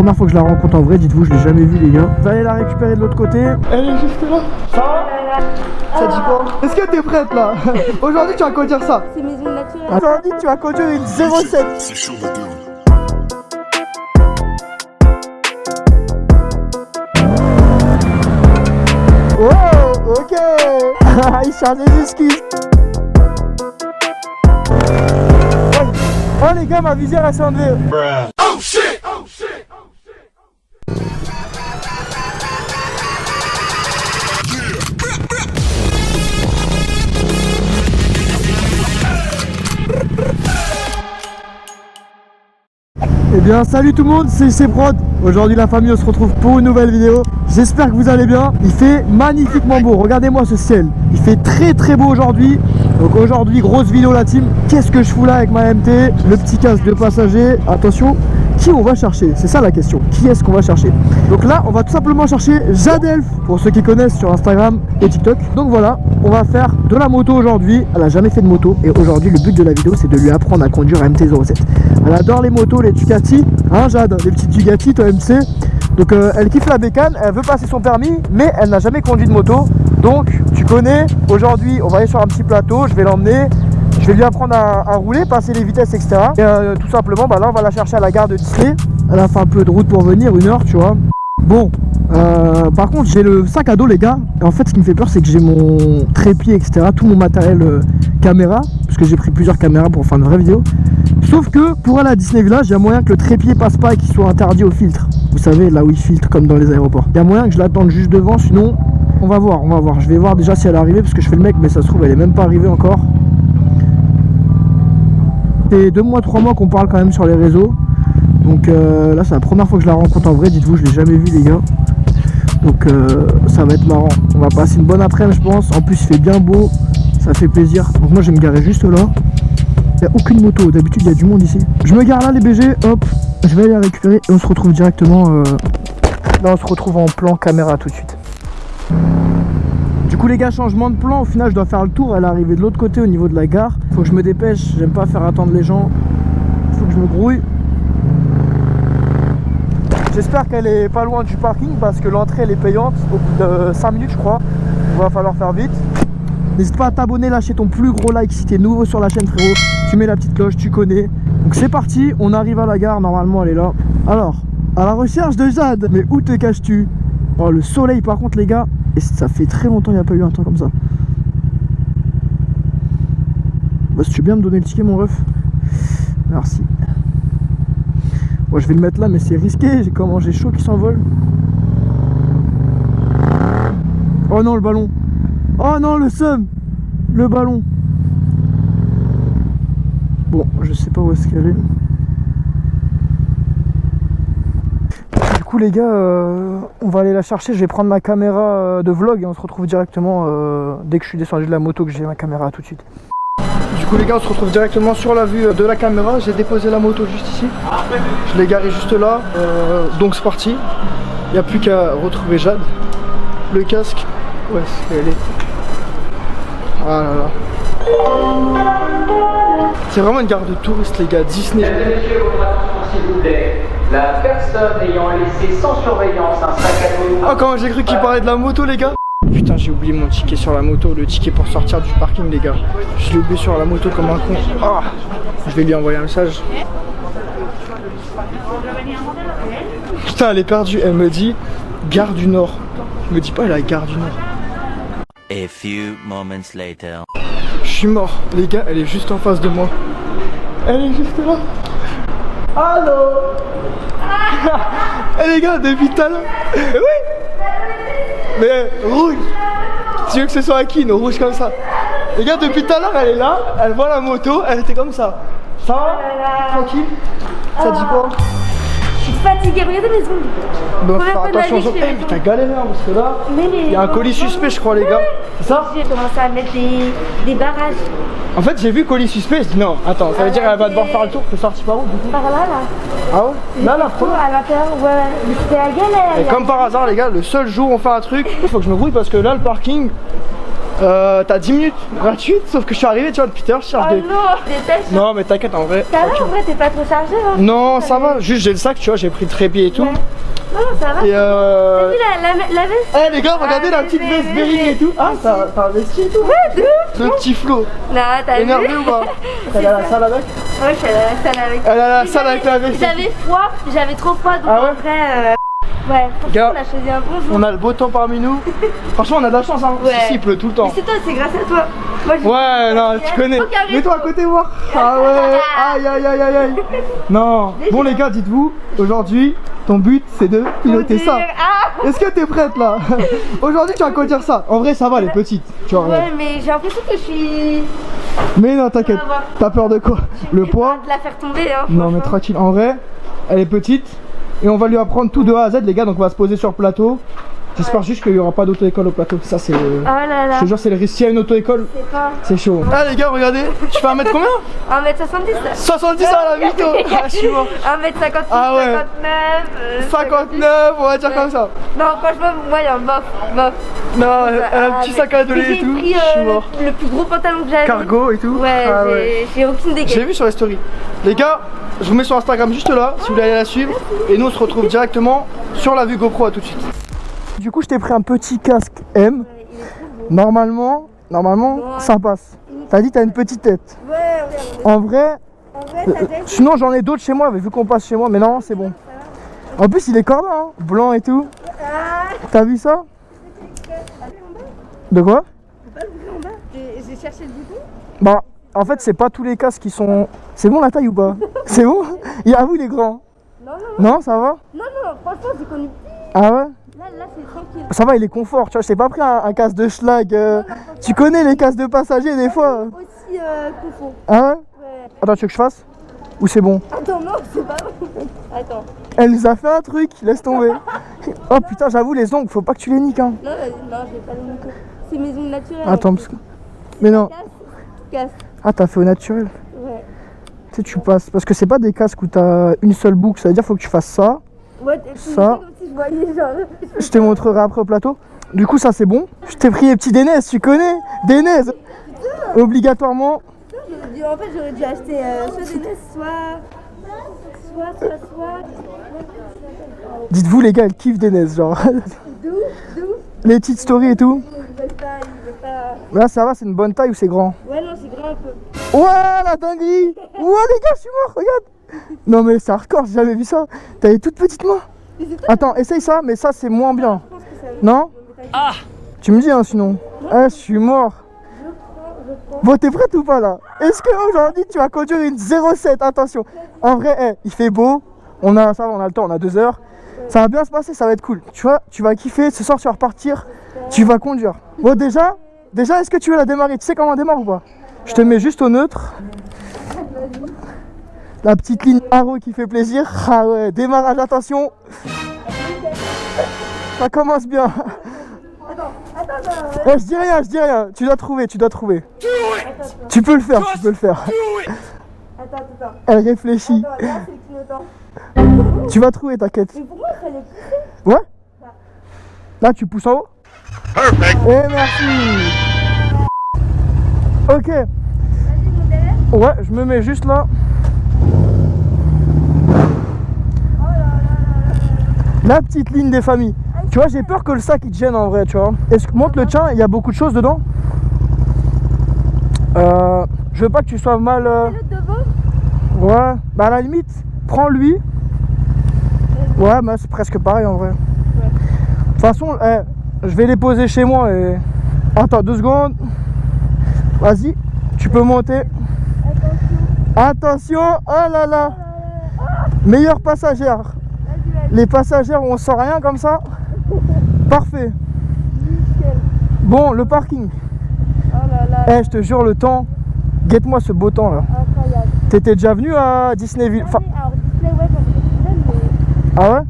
première fois que je la rencontre en vrai, dites-vous, je l'ai jamais vue les gars. Je vais aller la récupérer de l'autre côté. Elle est juste là. Ça va? Ça dit quoi? Est-ce que t'es prête là? Aujourd'hui tu vas conduire ça. C'est maison naturelle. Aujourd'hui tu vas conduire une 07. C'est chaud, madame. Oh, ok. Il cherche des excuses. Oh les gars, ma visière elle s'est enlevée. Oh shit! Oh shit! Eh bien salut tout le monde, c'est C-Prod. Aujourd'hui la famille on se retrouve pour une nouvelle vidéo. J'espère que vous allez bien. Il fait magnifiquement beau, regardez-moi ce ciel. Il fait très beau aujourd'hui. Donc aujourd'hui grosse vidéo la team. Qu'est-ce que je fous là avec ma MT? Le petit casque de passager. Attention, qui on va chercher? C'est ça la question, qui est-ce qu'on va chercher? Donc là on va tout simplement chercher Jadelf, pour ceux qui connaissent sur Instagram et TikTok. Donc voilà, on va faire de la moto aujourd'hui. Elle a jamais fait de moto et aujourd'hui le but de la vidéo c'est de lui apprendre à conduire MT-07. Elle adore les motos, les Ducati, hein Jade, les petites Ducati, toi MC. Donc elle kiffe la bécane, elle veut passer son permis, mais elle n'a jamais conduit de moto. Donc tu connais, aujourd'hui on va aller sur un petit plateau, je vais l'emmener, je vais lui apprendre à rouler, passer les vitesses, etc. Et tout simplement, bah là on va la chercher à la gare de Disney. Elle a fait un peu de route pour venir, 1 heure, tu vois. Bon, par contre j'ai le sac à dos les gars. Et en fait ce qui me fait peur c'est que j'ai mon trépied, etc. Tout mon matériel caméra, parce que j'ai pris plusieurs caméras pour faire une vraie vidéo. Sauf que pour aller à Disney Village, il y a moyen que le trépied passe pas et qu'il soit interdit au filtre. Vous savez, là où il filtre comme dans les aéroports. Il y a moyen que je l'attende juste devant, sinon on va voir, Je vais voir déjà si elle est arrivée parce que je fais le mec, mais ça se trouve elle est même pas arrivée encore. C'est 2 mois, 3 mois qu'on parle quand même sur les réseaux. Donc là c'est la première fois que je la rencontre en vrai, dites-vous, je l'ai jamais vue les gars. Donc ça va être marrant. On va passer une bonne après-midi je pense. En plus il fait bien beau, ça fait plaisir. Donc moi je vais me garer juste là. Il n'y a aucune moto, d'habitude il y a du monde ici. Je me gare là les BG, hop, je vais aller la récupérer et on se retrouve directement. Là on se retrouve en plan caméra tout de suite. Du coup les gars, changement de plan, au final je dois faire le tour, elle est arrivée de l'autre côté au niveau de la gare. Faut que je me dépêche, j'aime pas faire attendre les gens. Faut que je me grouille. J'espère qu'elle est pas loin du parking parce que l'entrée elle est payante au bout de 5 minutes je crois. Il va falloir faire vite. N'hésite pas à t'abonner, lâcher ton plus gros like si t'es nouveau sur la chaîne frérot. Tu mets la petite cloche, tu connais. Donc c'est parti, on arrive à la gare, normalement elle est là. Alors, à la recherche de Jade. Mais où te caches-tu? Oh le soleil par contre les gars. Et ça fait très longtemps qu'il n'y a pas eu un temps comme ça. Bah si tu veux bien me donner le ticket mon ref. Merci. Moi je vais le mettre là mais c'est risqué, comment j'ai chaud qui s'envole. Oh non le ballon. Oh non le seum. Le ballon. Bon je sais pas où est-ce qu'elle est. Du coup les gars on va aller la chercher. Je vais prendre ma caméra de vlog et on se retrouve directement dès que je suis descendu de la moto, que j'ai ma caméra. Tout de suite. Du coup les gars on se retrouve directement sur la vue de la caméra. J'ai déposé la moto juste ici. Je l'ai garée juste là. Donc c'est parti. Il n'y a plus qu'à retrouver Jade. Le casque. Où est-ce qu'elle est? Ah là là. C'est vraiment une gare de touristes les gars, Disney. Monsieur, votre attention s'il vous plaît. La personne ayant laissé sans surveillance un sac à dos. Oh comment j'ai cru qu'il parlait de la moto les gars. Putain j'ai oublié mon ticket sur la moto, le ticket pour sortir du parking les gars. Je l'ai oublié sur la moto comme un con. Ah, je vais lui envoyer un message. Putain elle est perdue, elle me dit gare du Nord. Je me dis pas elle est à la gare du Nord. A few moments later. Je suis mort les gars, elle est juste en face de moi. Elle est juste là. Allô. Eh les gars, depuis tout à l'heure. Oui. Mais rouge. Tu veux que ce soit à qui, nos rouges comme ça? Les gars, depuis tout à l'heure, elle est là, elle voit la moto, elle était comme ça. Ça va? Tranquille? Ça dit quoi? Je suis fatiguée, regardez mes ongles. Bon, faire attention aux autres. Eh, mais t'as galéré hein, parce que là, il y a un colis suspect, je crois, les gars. C'est ça? J'ai commencé à mettre des barrages. En fait, j'ai vu colis suspect, je dis non, attends, ça veut dire qu'elle va devoir faire le tour. T'es sorti par où du coup? Par là, là. Ah ouais? Là, À l'intérieur, ouais. Mais c'était la galère. Et comme par hasard, les gars, le seul jour où on fait un truc, il faut que je me grouille parce que là, le parking, T'as 10 minutes gratuites, sauf que je suis arrivé, tu vois, depuis tard, je charge Oh des... non, je déteste. Non, mais t'inquiète, en vrai. Ça va, en vrai, t'es pas trop chargé, hein? Non, ça va, juste j'ai le sac, tu vois, j'ai pris le trépied et tout. Ouais. Non, ça va. Et T'as vu la veste? Eh les gars, regardez la petite veste Bering et tout. Ah, t'as investi et tout. Ouais, de ouf. Le petit Flo. Non, t'as vu? Énervé ou pas? Elle a la salle avec? Ouais, je suis allée à la salle avec. Elle a la salle avec la veste. J'avais froid, j'avais trop froid, donc Ah ouais? en vrai, ouais, Gars, franchement, on a choisi un bon jour. On a le beau temps parmi nous. Franchement, on a de la chance, hein. Ouais. Ici, il pleut tout le temps. Mais c'est toi, c'est grâce à toi. Moi, je- Ouais, non, tu connais. Au carré. Mets-toi à côté, voir. Ah ouais, aïe, aïe, aïe, aïe, aïe. Non. Bon, les gars, dites-vous, aujourd'hui, ton but, c'est de piloter ça. Ah Est-ce que t'es prête là? Aujourd'hui, tu vas conduire ça. En vrai, ça va, elle est petite. Tu vois, regarde. Ouais, mais j'ai l'impression que je suis. Mais non, t'inquiète. Ça va voir. T'as peur de quoi? Le poids? De la faire tomber, hein. Non, mais franchement. tranquille. En vrai, elle est petite. Et on va lui apprendre tout de A à Z, les gars. Donc, on va se poser sur le plateau. J'espère juste qu'il n'y aura pas d'auto-école au plateau. Ça, c'est. Oh là là. Je te jure, c'est le risque. S'il y a une auto-école, C'est pas. c'est chaud. Ah, les gars, regardez. Je fais 1m combien? 1m70 là. 70 à la mytho. Ah, je suis mort. 1m58, Ah ouais. 59. 59, on va dire comme ça. Non, franchement, moyen, bof, bof. Non, elle a un petit sac à dos et J'ai tout. pris Je suis mort. le plus gros pantalon que j'avais. Cargo et tout. Ouais, Ah ouais. j'ai aucune J'ai dégaine. vu sur les stories. Les gars, je vous mets sur Instagram juste là, si vous voulez aller la suivre. Et nous, on se retrouve directement sur la vue GoPro. À tout de suite. Du coup, je t'ai pris un petit casque M. Normalement, ça passe. T'as dit t'as une petite tête. Ouais, En vrai, ça fait. sinon j'en ai d'autres chez moi, mais vu qu'on passe chez moi, mais non, c'est bon. En plus, il est corda, hein, blanc et tout. T'as vu ça? De quoi? J'ai cherché le bouton. Bah, en fait, c'est pas tous les casques qui sont. C'est bon la taille ou pas? C'est bon? À vous, il est grand. Non, non, Non, ça va? non, non, franchement, c'est connu. Ah ouais? Là, c'est tranquille. Ça va, il est confort, tu vois, je t'ai pas pris un casque de schlag. Tu connais les casques de passagers des fois. Aussi confort. Ah ouais? Ouais. Attends, tu veux que je fasse? Ou c'est bon? Attends, non, c'est pas bon. Attends. Elle nous a fait un truc, laisse tomber. Oh putain, j'avoue, les ongles, faut pas que tu les niques, hein. Non, non, j'ai pas le micro. C'est mes ongles naturelles. Attends, parce que. Mais non. Casse. Ah, t'as fait au naturel. Ouais. Tu sais, tu passes. Parce que c'est pas des casques où t'as une seule boucle, ça veut dire faut que tu fasses ça. Ouais, Ça. comme si je voyais genre. Je te montrerai après au plateau. Du coup, ça c'est bon. Je t'ai pris les petits Dénez, tu connais? Dénez. Obligatoirement. En fait, j'aurais dû acheter soit des NES, soit. Dites-vous, les gars, elle kiffe Dénez, genre. D'où Les petites stories et tout. Ils veulent pas. Là, ça va, c'est une bonne taille ou c'est grand? Ouais, non, c'est grand un peu. Ouais, la dinguerie. Ouais, les gars, je suis mort, regarde. Non, mais c'est hardcore, j'ai jamais vu ça. T'as les toutes petites mains. Attends, essaye ça, mais ça, c'est moins bien. Je pense que ça. Non? Tu me dis, hein, sinon. Eh, je suis mort. Je prends. Bon, t'es prête ou pas là? Est-ce qu'aujourd'hui tu vas conduire une 07? Attention, en vrai, il fait beau, on a le temps, on a 2 heures. Ça va bien se passer, ça va être cool. Tu vois, tu vas kiffer, ce soir tu vas repartir, tu vas conduire. Bon, déjà, est-ce que tu veux la démarrer? Tu sais comment on démarre ou pas? Je te mets juste au neutre. La petite ligne arrow qui fait plaisir. Ah ouais, démarrage, attention. Ça commence bien. Attends. Je dis rien. Tu dois trouver. Tu peux le faire. Attends. Elle réfléchit. Attends, là, c'est le clignotant. Tu vas trouver, t'inquiète. Mais pour moi, il fallait pousser. Ouais? Là, tu pousses en haut? Perfect. Et merci. Ok. Vas-y, mon derrière. Ouais, je me mets juste là. La petite ligne des familles. Tu vois, j'ai peur que le sac il te gêne en vrai, tu vois. Est-ce que montre le tien, il y a beaucoup de choses dedans. Je veux pas que tu sois mal. L'autre devant. Ouais, bah à la limite, prends lui. Ouais, bah c'est presque pareil en vrai. De toute façon, je vais les poser chez moi et. Attends 2 secondes. Vas-y, tu peux monter. Attention, oh là là. Meilleure passagère. Les passagères, on sent rien comme ça. Parfait. Bon, le parking. Oh là là. Je te jure, le temps. Guette-moi ce beau temps là. Incroyable. T'étais déjà venu à Disneyville? Enfin, Alors, Disney, ouais, quand j'étais jeune, mais. ah ouais?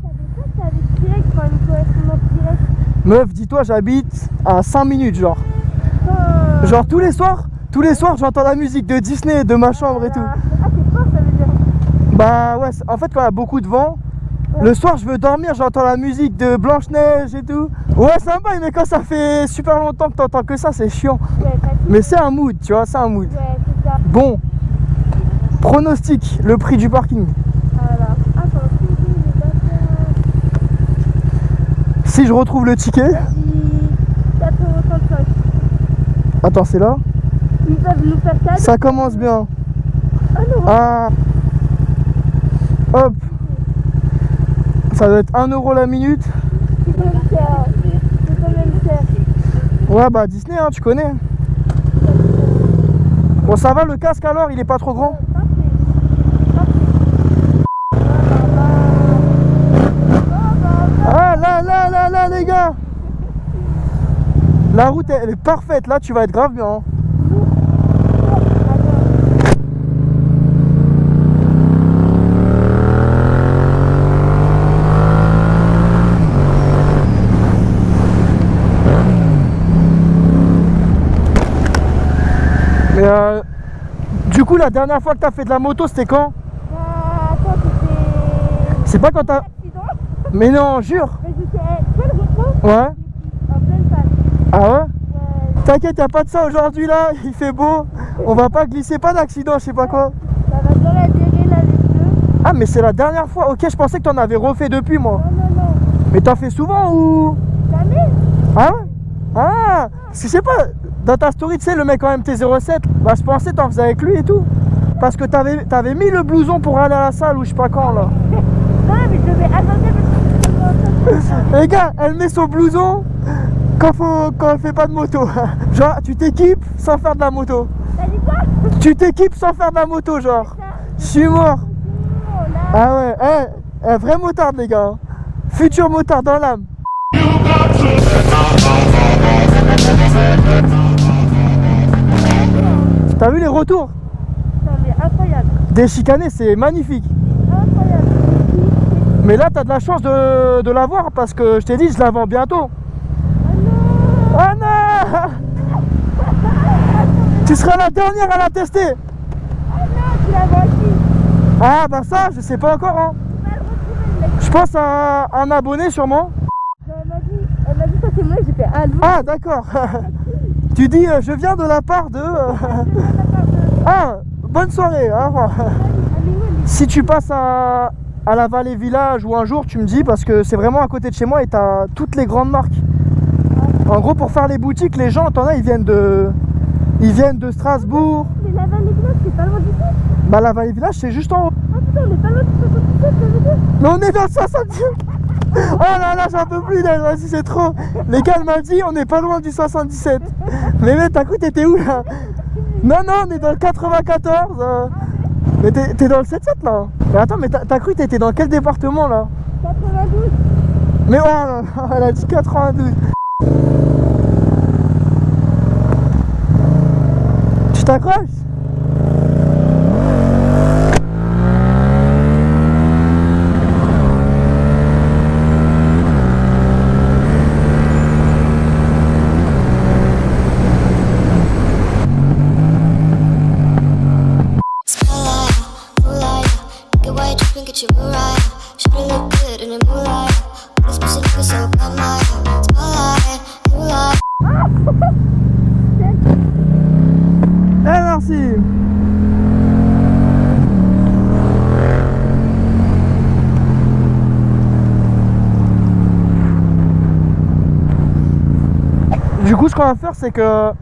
T'avais direct, enfin, une correspondance directe. Meuf, dis-toi, j'habite à 5 minutes, genre. Genre tous les soirs, j'entends la musique de Disney, de ma chambre et tout. Ah, c'est fort, ça veut dire. Bah ouais, en fait, quand il y a beaucoup de vent, Le soir, je veux dormir, j'entends la musique de Blanche-Neige et tout. Ouais, sympa, mais quand ça fait super longtemps que t'entends que ça, c'est chiant. Ouais, facile. Mais c'est un mood, tu vois, c'est un mood. Ouais, c'est ça. Bon, pronostic, le prix du parking. Alors, attends, les bâtards. Si je retrouve le ticket. Vas-y, 4,35 €. Attends, c'est là. Ils peuvent nous faire 4. Ça commence bien. Ah non, Ah. Hop. Ça doit être 1 € la minute. c'est quand même cher. C'est quand même cher. Ouais, bah Disney, hein, tu connais. Bon, ça va le casque alors, il est pas trop grand. Ah là, les gars. La route, elle est parfaite. Là, tu vas être grave bien. Hein. Mais du coup, la dernière fois que t'as fait de la moto, c'était quand? Attends, c'était... C'est pas quand t'as... accident. Mais non, jure. Mais j'étais... Tu vois le rond-point Ouais. en pleine panne. Ah ouais? Ouais. T'inquiète, y'a pas de ça aujourd'hui là, il fait beau. On va pas glisser, pas d'accident, je sais pas quoi. Ça va bien la gérer là, les deux. Ah mais c'est la dernière fois, ok, je pensais que t'en avais refait depuis moi. Non. Mais t'as fait souvent ou... Jamais. Ah ouais? Ah, parce que je sais pas, dans ta story, tu sais, le mec en MT-07, bah je pensais que t'en faisais avec lui et tout. Parce que t'avais mis le blouson pour aller à la salle ou je sais pas quand là. Non, mais je devais attendre parce que... Les gars, elle met son blouson quand elle fait pas de moto. Genre, tu t'équipes sans faire de la moto. T'as dit quoi? Tu t'équipes sans faire de la moto, genre. Je suis mort. Oh là. Ah ouais, vrai motard les gars. Futur motard dans l'âme. T'as vu les retours? Putain, mais incroyable. Des chicanés, c'est magnifique. Incroyable. Mais là, t'as de la chance de l'avoir parce que je t'ai dit, je la vends bientôt. Oh non. Oh non! Tu seras la dernière à la tester. Oh non, tu l'as vendu. Ah bah ça, je sais pas encore. Hein. On va le retrouver, le mec. Je pense à un abonné sûrement. Elle m'a dit ça c'est moi, j'ai fait allô. Ah d'accord. Tu dis, je viens de la part de... Ah, bonne soirée. Hein. Si tu passes à la Vallée Village ou un jour, tu me dis parce que c'est vraiment à côté de chez moi et t'as toutes les grandes marques. En gros, pour faire les boutiques, les gens, t'en as, ils viennent de Strasbourg. Mais la Vallée Village, c'est pas loin du tout. Bah la Vallée Village, c'est juste en haut. Ah putain, on est pas loin du 77, ça veut dire. Mais on est dans le 70. Oh là là, j'en peux plus d'elle, vas-y, c'est trop. Les gars, elle m'a dit, on est pas loin du 77. Mais mec, t'as cru, t'étais où là? Non, on est dans le 94. Mais t'es dans le 77 là. Mais attends, mais t'as cru, t'étais dans quel département là? 92. Mais oh là là, elle a dit 92. Tu t'accroches? Get you right. Should've looked good in the moonlight. This pussy looking so bad, my spotlight, moonlight. Eh merci. Du coup, ce qu'on va faire, c'est que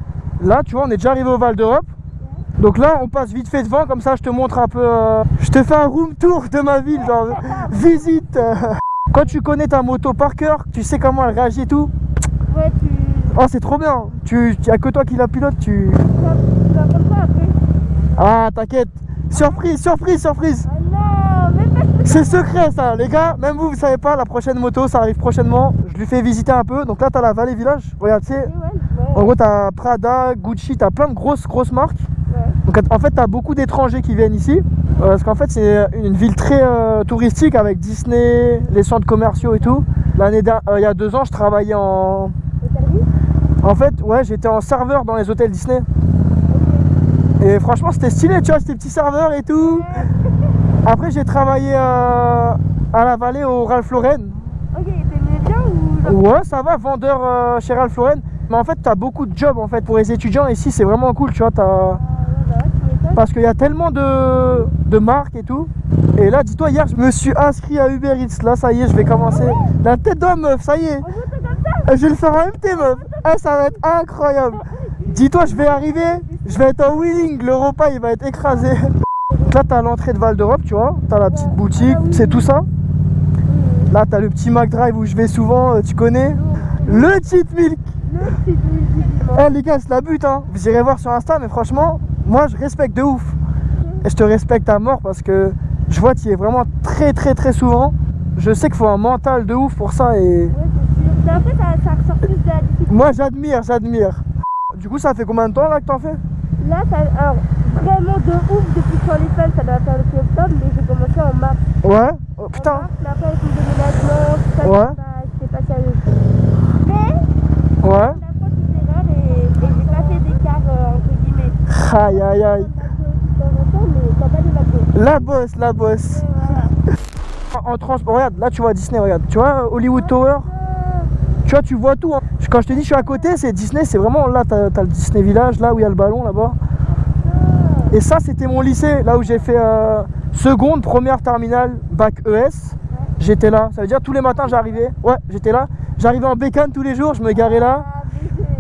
là, tu vois, on est déjà arrivé au Val d'Europe. Donc là, on passe vite fait devant, comme ça, je te montre un peu. Je te fais un room tour de ma ville, genre visite. Quand tu connais ta moto par cœur, tu sais comment elle réagit et tout. Ouais, tu Oh, c'est trop bien. Y a que toi qui la pilote, tu. vas prendre quoi après? Ah, t'inquiète. Surprise. Ah non, même pas. C'est secret ça, les gars. Même vous savez pas, la prochaine moto, ça arrive prochainement. Je lui fais visiter un peu. Donc là, t'as la Vallée Village. Regarde, tu sais. En gros, t'as Prada, Gucci, t'as plein de grosses marques. Donc en fait, t'as beaucoup d'étrangers qui viennent ici. Parce qu'en fait, c'est une ville très touristique avec Disney, les centres commerciaux et tout. Il y a 2 ans, je travaillais en... En fait, ouais, j'étais en serveur dans les hôtels Disney. Et franchement, c'était stylé, tu vois, c'était petits serveurs et tout. Après, j'ai travaillé à la Vallée au Ralph Lauren. Ok, t'aimais bien ou genre... Ouais, ça va, vendeur chez Ralph Lauren. Mais en fait, t'as beaucoup de jobs en fait pour les étudiants ici, c'est vraiment cool, tu vois. tu m'étonnes. Parce qu'il y a tellement de marques et tout. Et là, dis-toi, hier, je me suis inscrit à Uber Eats. Là, ça y est, je vais commencer. La tête d'un meuf, ça y est. Je vais le faire en MT, meuf. Ah, ça va être incroyable. Dis-toi, je vais arriver, je vais être en wheeling. Le repas, il va être écrasé. Là, t'as l'entrée de Val d'Europe, tu vois. T'as la petite boutique, c'est tout ça. Là, t'as le petit McDrive où je vais souvent, tu connais. Le cheat milk. Eh les gars, c'est la butte, hein. Vous irez voir sur Insta, mais franchement, moi je respecte de ouf. Et je te respecte à mort parce que je vois que tu y es vraiment très souvent. Je sais qu'il faut un mental de ouf pour ça et... Ouais, c'est sûr. Après, ça ressort plus de la difficulté. Moi j'admire. Du coup, ça fait combien de temps là que t'en fais? Là, alors, vraiment de ouf depuis que je suis en école, ça doit faire depuis octobre, mais j'ai commencé en mars. Ouais. Oh, putain. En mars, mais après, avec mon déménagement, tout ça, Ouais. c'était pas sérieux. Mais... Ouais. On apprend des erreurs et j'ai pas fait d'écart entre guillemets. Aïe aïe aïe. La bosse. En transport, regarde, là tu vois Disney, regarde. Tu vois Hollywood Tower? Tu vois, tu vois tout. Hein. Quand je te dis je suis à côté, c'est Disney, c'est vraiment là, t'as le Disney Village, là où il y a le ballon là-bas. Et ça, c'était mon lycée, là où j'ai fait seconde, première terminale, bac ES. J'étais là. Ça veut dire tous les matins j'arrivais. Ouais, j'étais là. J'arrivais en bécane tous les jours, je me garais là.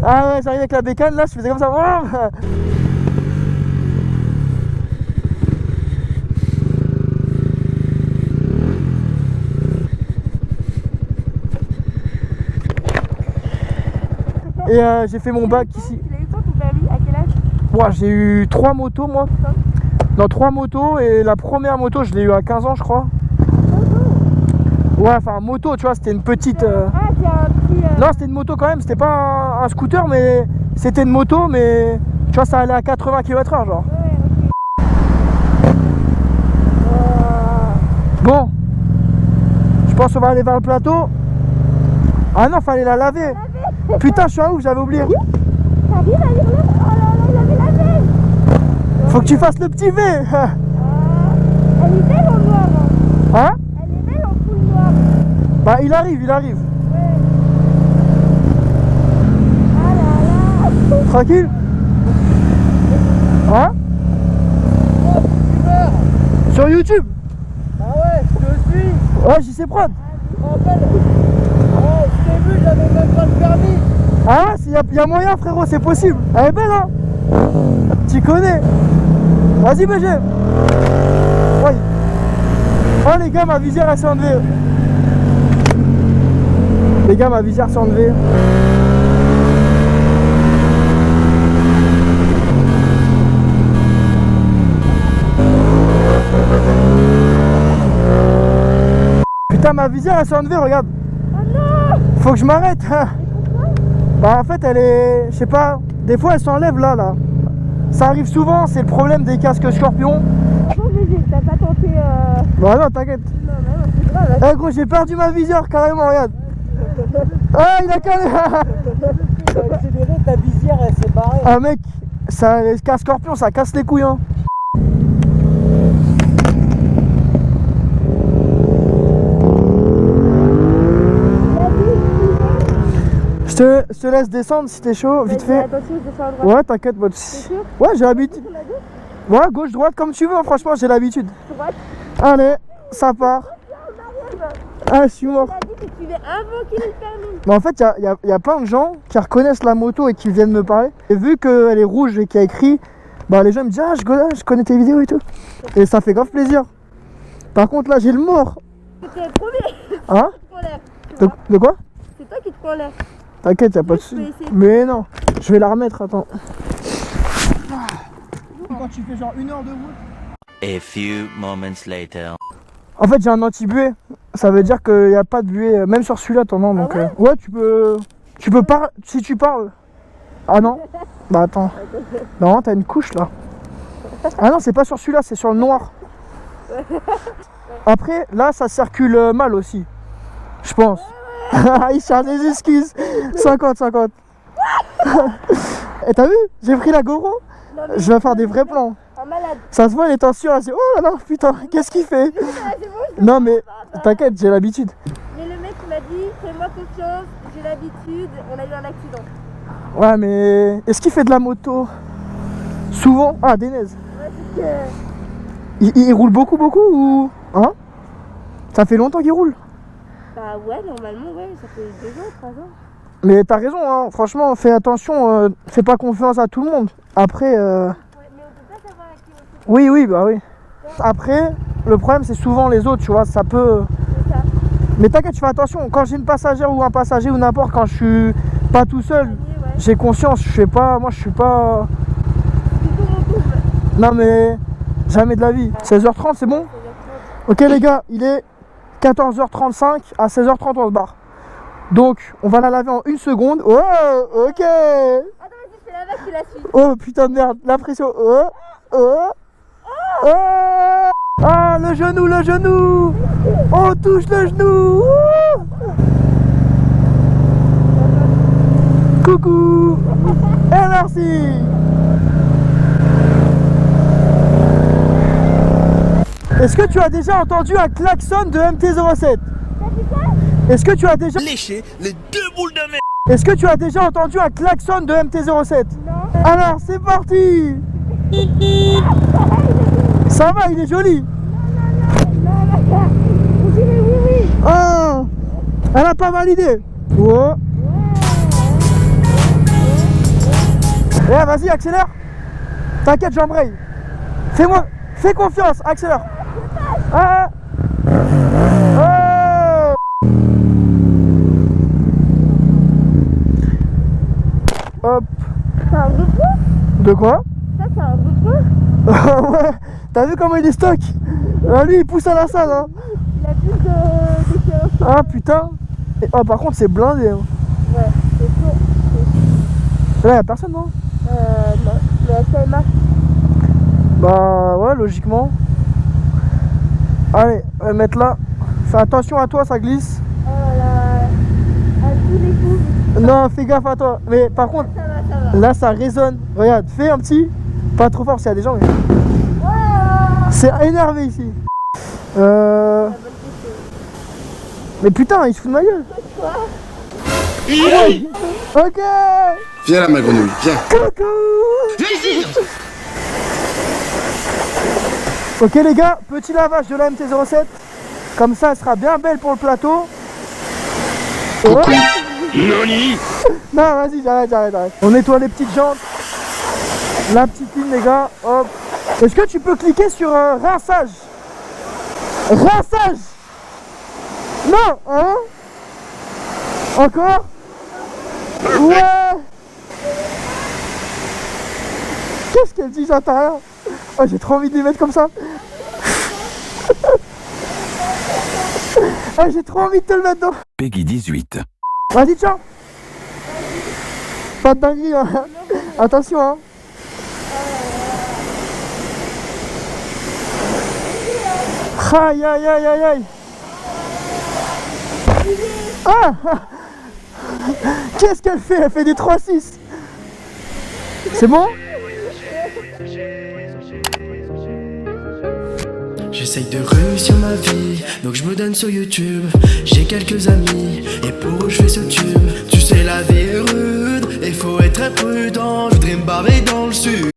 Ah ouais, j'arrivais avec la bécane là, je faisais comme ça. Et j'ai fait mon bac ici. Tu l'as eu quand ton permis? À quel âge? Moi, j'ai eu 3 motos moi. Non, 3 motos et la première moto, je l'ai eu à 15 ans, je crois. Ouais, enfin, moto, tu vois, c'était une petite. Ah, c'est un petit. Non, c'était une moto quand même, c'était pas un scooter, mais c'était une moto, mais tu vois, ça allait à 80 km/h, genre. Ouais, ok. Bon, je pense qu'on va aller vers le plateau. Ah non, fallait la laver. Putain, je suis un ouf, j'avais oublié. T'arrives à lire là? Oh là là, il avait la veille. Faut que tu fasses le petit V. Elle est belle en noir. Hein? Elle est belle en full noir. Bah, il arrive. Ouais. Ah là là. Tranquille. Hein? Sur YouTube? Ah ouais, je te suis. Ouais, JC Prod. Je me rappelle. Oh, je t'ai vu, j'avais même pas le permis. Ah, il y a moyen, frérot, c'est possible. Elle est belle, hein? Tu connais. Vas-y, BG. Ouais. Oh, les gars, ma visière, elle s'est enlevée. Les gars, ma visière s'est enlevée. Putain, ma visière, elle s'est enlevée, regarde. Oh non. Faut que je m'arrête. Bah en fait elle est, je sais pas, des fois elle s'enlève là. Ça arrive souvent, c'est le problème des casques Scorpion. Bon bébé, t'as pas tenté Bah non, t'inquiète. Non, mais c'est grave. Eh gros, j'ai perdu ma visière carrément, regarde. Ah, il a calé. Tu as accéléré, ta visière elle s'est barrée. Ah mec, ça, les casques Scorpion, ça casse les couilles, hein. Je te laisse descendre si t'es chaud, vite fait. Attention, je descends à droite. Ouais, t'inquiète, moi. T'es sûr? Ouais, j'ai l'habitude. Sur la gauche? Ouais, gauche, droite, comme tu veux, hein, franchement, j'ai l'habitude. Droite. Allez, ça part. Ah, je suis mort. Tu as dit que tu veux invoquer le permis. Mais en fait, il y a plein de gens qui reconnaissent la moto et qui viennent me parler. Et vu qu'elle est rouge et qu'il y a écrit, bah les gens me disent ah je connais tes vidéos et tout. Et ça fait grave plaisir. Par contre là j'ai le mort. C'est le premier. Hein? Tu te prends l'air. De quoi? C'est toi qui te prends l'air. T'inquiète, y'a pas de Je peux soucis. essayer. Mais non, je vais la remettre, attends. Quand tu fais genre 1 heure de route. A few moments later. En fait j'ai un anti-buée. Ça veut dire qu'il n'y a pas de buée, même sur celui-là t'en as. Donc, ouais ouais tu peux parler, si tu parles. Ah non? Bah attends. Non, t'as une couche là. Ah non, c'est pas sur celui-là, c'est sur le noir. Après, là ça circule mal aussi. Je pense. Il cherche des excuses. 50-50. Et t'as vu? J'ai pris la GoPro. Non, mais Je vais faire des vrais plans. Un malade. Ça se voit, les tensions, là, c'est... Oh là là, putain, qu'est-ce qu'il fait? C'est bon, Non, mais t'inquiète, j'ai l'habitude. mais le mec m'a dit, fais-moi confiance, j'ai l'habitude, on a eu un accident. Ouais, mais est-ce qu'il fait de la moto? Souvent? Ah, Denez. Ouais, c'est que... Il roule beaucoup ou... Hein? Ça fait longtemps qu'il roule. Bah ouais, normalement, ouais, ça fait 2 ans, 3 ans. Mais t'as raison, hein. Franchement, fais attention, fais pas confiance à tout le monde. Après... Ouais, mais on peut pas savoir à qui on se Oui, bah oui. Après, le problème, c'est souvent les autres, tu vois, ça peut... fait ça. Mais t'inquiète, tu fais attention. Quand j'ai une passagère ou un passager ou n'importe, quand je suis pas tout seul, Ouais. j'ai conscience, je fais pas... Moi, je suis pas... Du coup, mon double. Non, mais... Jamais de la vie. 16h30, c'est bon? Ok, les gars, il est 14h35. À 16h30, on se barre. Donc, on va la laver en 1 seconde. Oh, ok. Attends, vas-y, c'est la vache qui la suit. Oh, putain de merde. La pression. Oh, oh, oh. Ah, le genou, le genou. On touche le genou. Ouh. Coucou. Et merci. Est-ce que tu as déjà entendu un klaxon de MT-07? Est-ce que tu as déjà... Lécher les 2 boules de merde. Est-ce que tu as déjà entendu un klaxon de MT-07? Non. Alors, c'est parti. Ça va, il est joli. Non, on dirait oui, oui. Oh, elle a pas validé. Oh. Eh, vas-y, accélère. T'inquiète, j'embraye. Fais confiance, accélère. Ah. Oh. Hop. C'est un bouffon? De quoi? Ça, c'est un bouffon? Ouais, t'as vu comment il est stock? Ah, lui, il pousse à la salle, hein. Il a plus de séances. Ah, putain. Et, oh, par contre, c'est blindé, hein. Ouais, c'est chaud. Là, y'a personne, non? Non, mais elle marche. Bah, ouais, logiquement. Allez, on va mettre là. Fais attention à toi, ça glisse. Oh là, à tous les coups. Non, fais gaffe à toi. Mais par contre, Ça va. là, ça résonne. Regarde, fais un petit. Pas trop fort s'il y a des gens, mais... Oh. C'est énervé ici. Mais putain, il se fout de ma gueule. Ok. Viens là, ma grenouille, viens. Coucou. Ok les gars, petit lavage de la MT-07. Comme ça, elle sera bien belle pour le plateau. Oh. Non, vas-y, j'arrête. On nettoie les petites jantes. La petite ligne, les gars. Hop. Est-ce que tu peux cliquer sur rinçage? Rinçage. Non, hein? Encore? Ouais. Qu'est-ce qu'elle dit? J'entends rien. Oh, j'ai trop envie de les mettre comme ça. Ah, j'ai trop envie de te le mettre dedans. Peggy 18. Vas-y, tiens. Pas de dinguerie, hein. Attention, hein. Aïe, aïe, aïe, aïe, aïe. Ah. Qu'est-ce qu'elle fait? Elle fait des 3-6. C'est bon? J'essaye de réussir ma vie, donc je me donne sur YouTube. J'ai quelques amis, et pour eux je fais ce tube. Tu sais la vie est rude, et faut être très prudent. Je voudrais me barrer dans le sud,